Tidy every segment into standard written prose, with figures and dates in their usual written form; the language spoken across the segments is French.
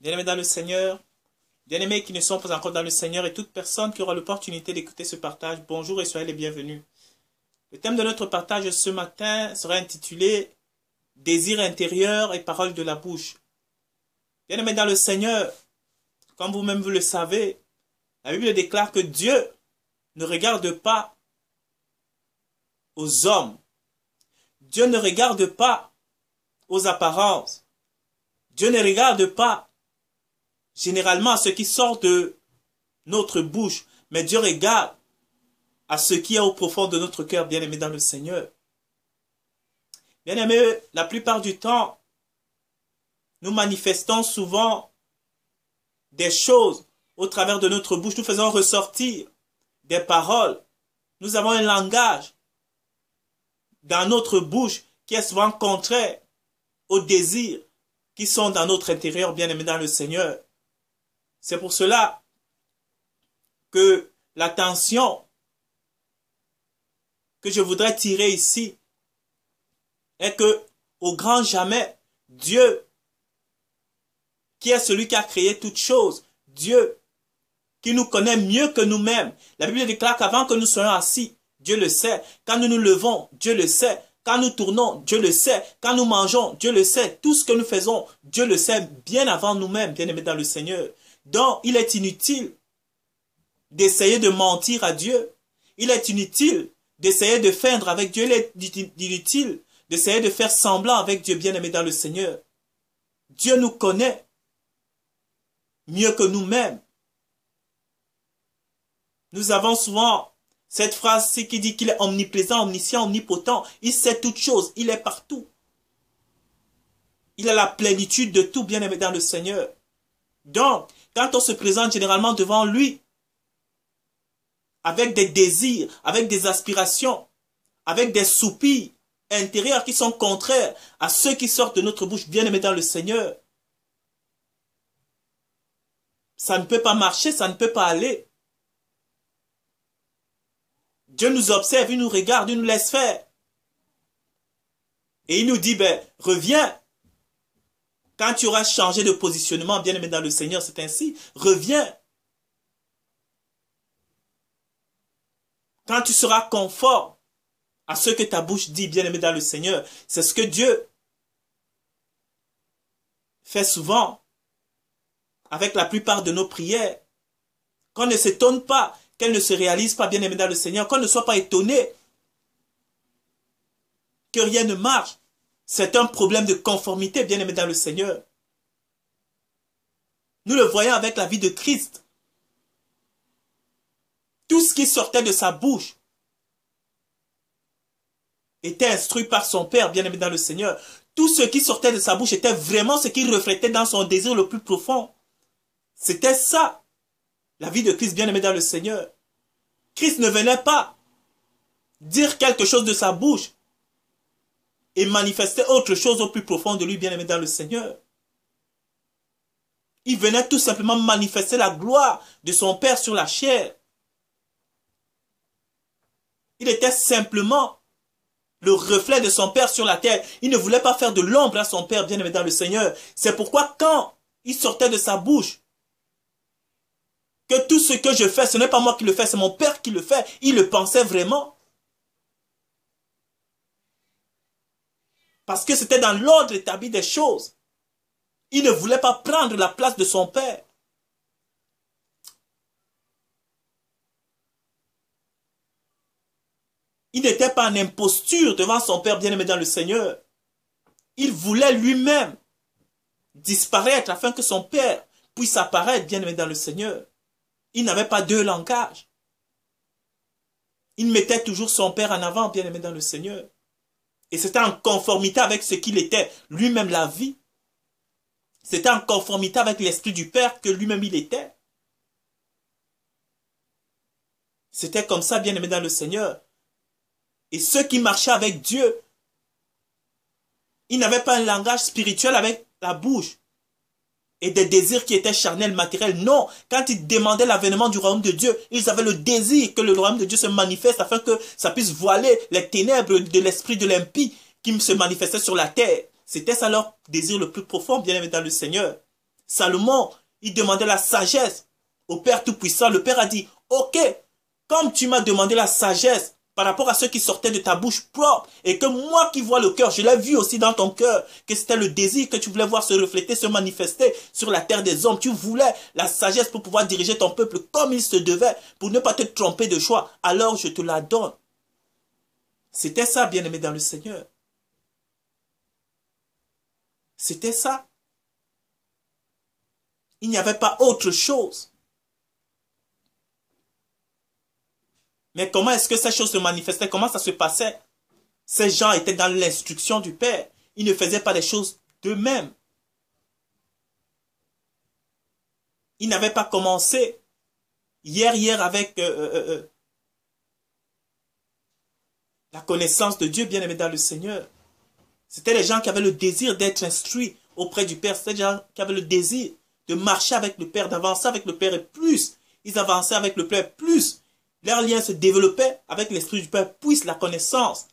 Bien-aimés dans le Seigneur, bien-aimés qui ne sont pas encore dans le Seigneur et toute personne qui aura l'opportunité d'écouter ce partage, bonjour et soyez les bienvenus. Le thème de notre partage ce matin sera intitulé « Désir intérieur et paroles de la bouche ». Bien-aimés dans le Seigneur, comme vous-même vous le savez, la Bible déclare que Dieu ne regarde pas aux hommes. Dieu ne regarde pas aux apparences. Dieu ne regarde pas généralement à ce qui sort de notre bouche, mais Dieu regarde à ce qui est au profond de notre cœur, bien-aimé dans le Seigneur. Bien-aimé, la plupart du temps, nous manifestons souvent des choses au travers de notre bouche. Nous faisons ressortir des paroles. Nous avons un langage dans notre bouche qui est souvent contraire aux désirs qui sont dans notre intérieur, bien-aimé dans le Seigneur. C'est pour cela que l'attention que je voudrais tirer ici est que, au grand jamais, Dieu, qui est celui qui a créé toutes choses, Dieu, qui nous connaît mieux que nous-mêmes. La Bible déclare qu'avant que nous soyons assis, Dieu le sait. Quand nous nous levons, Dieu le sait. Quand nous tournons, Dieu le sait. Quand nous mangeons, Dieu le sait. Tout ce que nous faisons, Dieu le sait bien avant nous-mêmes, bien-aimés dans le Seigneur. Donc, il est inutile d'essayer de mentir à Dieu. Il est inutile d'essayer de feindre avec Dieu. Il est inutile d'essayer de faire semblant avec Dieu, bien-aimé dans le Seigneur. Dieu nous connaît mieux que nous-mêmes. Nous avons souvent cette phrase-ci qui dit qu'il est omniprésent, omniscient, omnipotent. Il sait toutes choses, il est partout. Il a la plénitude de tout, bien-aimé dans le Seigneur. Donc, quand on se présente généralement devant lui, avec des désirs, avec des aspirations, avec des soupirs intérieurs qui sont contraires à ceux qui sortent de notre bouche, bien-aimé dans le Seigneur, ça ne peut pas marcher, ça ne peut pas aller. Dieu nous observe, il nous regarde, il nous laisse faire. Et il nous dit, ben, reviens. Quand tu auras changé de positionnement, bien-aimé dans le Seigneur, c'est ainsi. Reviens. Quand tu seras conforme à ce que ta bouche dit, bien-aimé dans le Seigneur, c'est ce que Dieu fait souvent avec la plupart de nos prières. Qu'on ne s'étonne pas, qu'elles ne se réalisent pas, bien-aimé dans le Seigneur, qu'on ne soit pas étonné que rien ne marche. C'est un problème de conformité, bien-aimé dans le Seigneur. Nous le voyons avec la vie de Christ. Tout ce qui sortait de sa bouche était instruit par son Père, bien-aimé dans le Seigneur. Tout ce qui sortait de sa bouche était vraiment ce qui reflétait dans son désir le plus profond. C'était ça, la vie de Christ, bien-aimé dans le Seigneur. Christ ne venait pas dire quelque chose de sa bouche et manifester autre chose au plus profond de lui, bien-aimé dans le Seigneur. Il venait tout simplement manifester la gloire de son Père sur la chair. Il était simplement le reflet de son Père sur la terre. Il ne voulait pas faire de l'ombre à son Père, bien-aimé dans le Seigneur. C'est pourquoi quand il sortait de sa bouche, que tout ce que je fais, ce n'est pas moi qui le fais, c'est mon Père qui le fait. Il le pensait vraiment. Parce que c'était dans l'ordre établi des choses. Il ne voulait pas prendre la place de son Père. Il n'était pas en imposture devant son Père bien-aimé dans le Seigneur. Il voulait lui-même disparaître afin que son Père puisse apparaître bien-aimé dans le Seigneur. Il n'avait pas deux langages. Il mettait toujours son Père en avant, bien-aimé dans le Seigneur. Et c'était en conformité avec ce qu'il était, lui-même la vie. C'était en conformité avec l'Esprit du Père que lui-même il était. C'était comme ça, bien-aimé dans le Seigneur. Et ceux qui marchaient avec Dieu, ils n'avaient pas un langage spirituel avec la bouche et des désirs qui étaient charnels, matériels. Non, quand ils demandaient l'avènement du royaume de Dieu, ils avaient le désir que le royaume de Dieu se manifeste afin que ça puisse voiler les ténèbres de l'esprit de l'impie qui se manifestait sur la terre. C'était ça leur désir le plus profond, bien-aimé dans le Seigneur. Salomon, il demandait la sagesse au Père Tout-Puissant. Le Père a dit, ok, comme tu m'as demandé la sagesse par rapport à ceux qui sortaient de ta bouche propre, et que moi qui vois le cœur, je l'ai vu aussi dans ton cœur, que c'était le désir que tu voulais voir se refléter, se manifester sur la terre des hommes. Tu voulais la sagesse pour pouvoir diriger ton peuple comme il se devait, pour ne pas te tromper de choix. Alors je te la donne. C'était ça, bien-aimé dans le Seigneur. C'était ça. Il n'y avait pas autre chose. Mais comment est-ce que ces choses se manifestaient? Comment ça se passait? Ces gens étaient dans l'instruction du Père. Ils ne faisaient pas les choses d'eux-mêmes. Ils n'avaient pas commencé hier avec la connaissance de Dieu, bien-aimé dans le Seigneur. C'était les gens qui avaient le désir d'être instruits auprès du Père. C'était les gens qui avaient le désir de marcher avec le Père, d'avancer avec le Père, et plus ils avançaient avec le Père, plus leur lien se développait avec l'Esprit du Père, plus la connaissance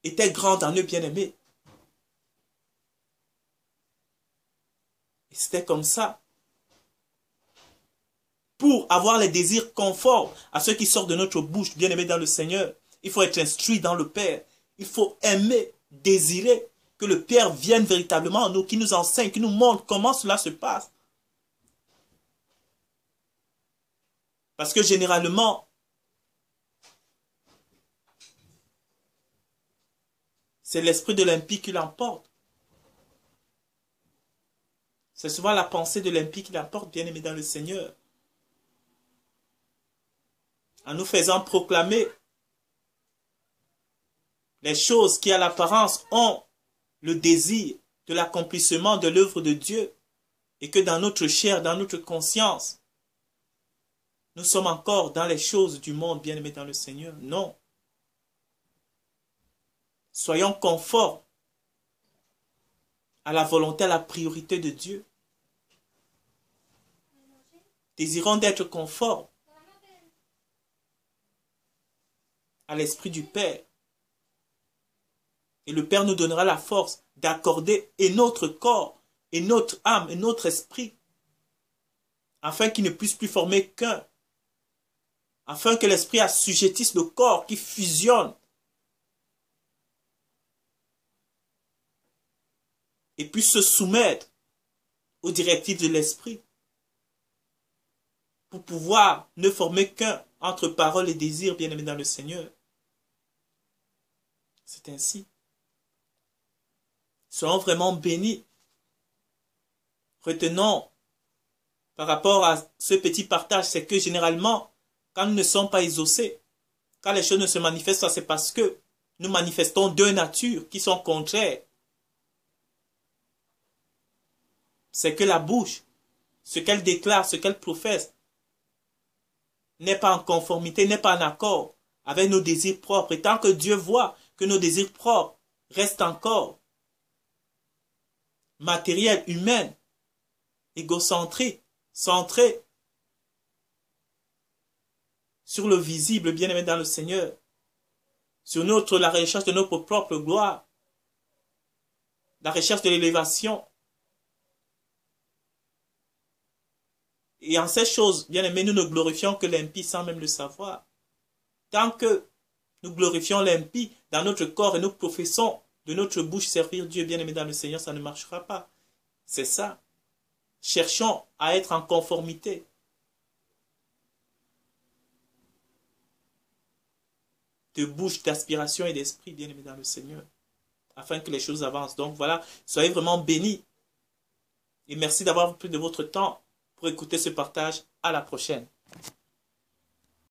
était grande en eux, bien-aimés. Et c'était comme ça. Pour avoir les désirs conformes à ceux qui sortent de notre bouche, bien-aimés dans le Seigneur, il faut être instruit dans le Père. Il faut aimer, désirer que le Père vienne véritablement en nous, qui nous enseigne, qui nous montre comment cela se passe. Parce que généralement, c'est l'esprit de l'impie qui l'emporte. C'est souvent la pensée de l'impie qui l'emporte, bien-aimé dans le Seigneur. En nous faisant proclamer les choses qui à l'apparence ont le désir de l'accomplissement de l'œuvre de Dieu, et que dans notre chair, dans notre conscience, nous sommes encore dans les choses du monde, bien-aimés dans le Seigneur. Non. Soyons conformes à la volonté, à la priorité de Dieu. Désirons d'être conformes à l'Esprit du Père. Et le Père nous donnera la force d'accorder et notre corps, et notre âme, et notre esprit, afin qu'il ne puisse plus former qu'un. Afin que l'esprit assujettisse le corps qui fusionne et puisse se soumettre aux directives de l'esprit pour pouvoir ne former qu'un entre parole et désir, bien-aimé dans le Seigneur. C'est ainsi. Soyons vraiment bénis. Retenons par rapport à ce petit partage, c'est que généralement, quand nous ne sommes pas exaucés, quand les choses ne se manifestent pas, c'est parce que nous manifestons deux natures qui sont contraires. C'est que la bouche, ce qu'elle déclare, ce qu'elle professe, n'est pas en conformité, n'est pas en accord avec nos désirs propres. Et tant que Dieu voit que nos désirs propres restent encore matériels, humains, égocentriques, centrés sur le visible, bien-aimé dans le Seigneur, sur la recherche de notre propre gloire, la recherche de l'élévation. Et en ces choses, bien-aimés, nous ne glorifions que l'impie sans même le savoir. Tant que nous glorifions l'impie dans notre corps et nous professons de notre bouche servir Dieu, bien-aimé dans le Seigneur, ça ne marchera pas. C'est ça. Cherchons à être en conformité. De bouche, d'aspiration et d'esprit, bien-aimé dans le Seigneur, afin que les choses avancent. Donc voilà, soyez vraiment bénis. Et merci d'avoir pris de votre temps pour écouter ce partage. À la prochaine.